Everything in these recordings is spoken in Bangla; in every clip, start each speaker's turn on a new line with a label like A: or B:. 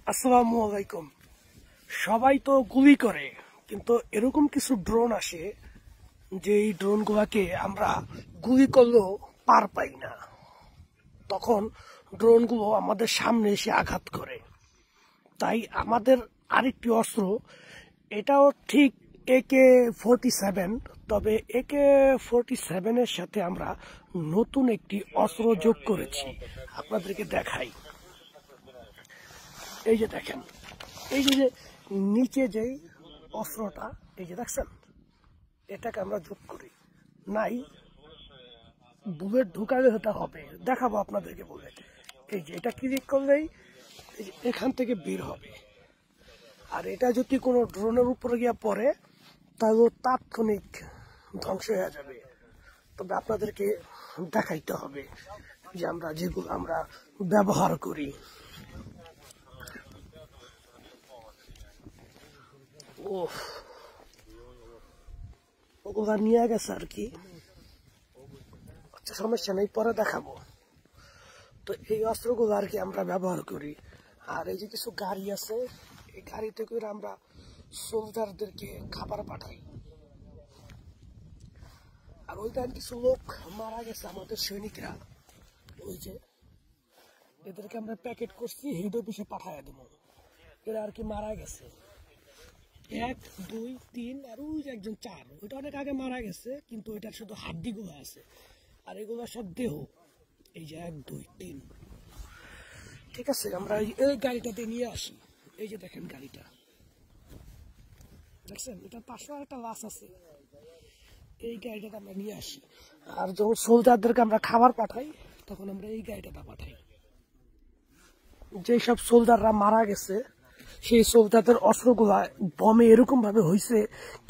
A: আসসালামু আলাইকুম। সবাই তো গুলি করে, কিন্তু এরকম কিছু ড্রোন আসে যে এই ড্রোনগুলোকে আমরা গুলি করলেও পার পাই না। তখন ড্রোনগুলো আমাদের সামনে এসে আঘাত করে। তাই আমাদের আরেকটি অস্ত্র, এটাও ঠিক AK-47, তবে AK-47 এর সাথে আমরা নতুন একটি অস্ত্র যোগ করেছি। আপনাদেরকে দেখাই। এই যে দেখেন, এই যে নিচে যেই অস্ত্রটা, এই যে দেখছেন, এটাকে আমরা যোগ করি নাই। বুলেট ঢুকালে হতে হবে, দেখাবো আপনাদেরকে বলে। এই যে এটা ক্লিক করলেই এখান থেকে বের হবে। আর এটা যদি কোনো ড্রোনের উপরে গিয়ে পড়ে তাহলে তাৎক্ষণিক ধ্বংস হয়ে যাবে। তবে আপনাদেরকে দেখাইতে হবে যে যেগুলো আমরা ব্যবহার করি। ওগুলা নিয়ে গেছে আর কি। আচ্ছা, সমস্যা নেই, পরে দেখাবো। তো এই অস্ত্রগুলো আর কি আমরা ব্যবহার করি। আর এই যে কিছু গাড়ি আছে, এই গাড়িতে করে আমরা সোলজারদেরকে খাবার পাঠাই। আর ওই টাইম কিছু লোক মারা গেছে, আমাদের সৈনিকরা। ওই যে এদেরকে আমরা প্যাকেট করছি, হেড অফিসে পাঠাইয়া দেবো। এরা আর কি মারা গেছে 1, 2, 3, আর ওই যে একজন 4, ওইটা অনেক আগে মারা গেছে, কিন্তু ওইটার শুধু হাড্ডিগুলো আছে। আর এগুলো সব দেহ। এই যে 1, 2, 3। ঠিক আছে, আমরা এই গাড়িটাতে নিয়ে আসি। এই যে দেখেন গাড়িটা, দেখছেন, এটার পাশে একটা লাশ আছে। এই গাড়িটাতে আমরা নিয়ে আসি। আর যখন সোলজারদেরকে আমরা খাবার পাঠাই, তখন আমরা এই গাড়িটাতে পাঠাই। যেসব সোলজাররা মারা গেছে, সেই সোলজারদের অস্ত্রগুলা বমে এরকম ভাবে হয়েছে,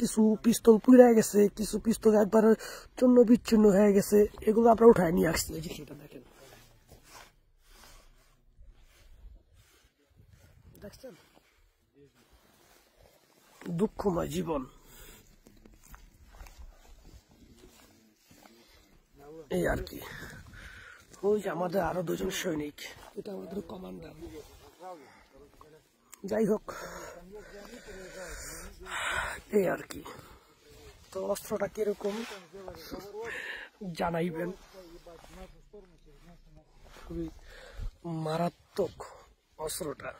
A: কিছু পিস্তল পুড়ে গেছে, কিছু পিস্তল একবার চূর্ণ বিচ্ছিন্ন হয়ে গেছে। এগুলো আমরা উঠায় নিয়ে আসছি। এই যে সেটা দেখেন, দেখছেন, দুঃখময় জীবন। এই আর কি। ওই যে আমাদের আরো 2 জন সৈনিক, এটা আমাদের কমান্ডার। যাই হোক, এই আর কি। তো অস্ত্রটা কিরকম জানাইবেন। খুবই মারাত্মক অস্ত্রটা।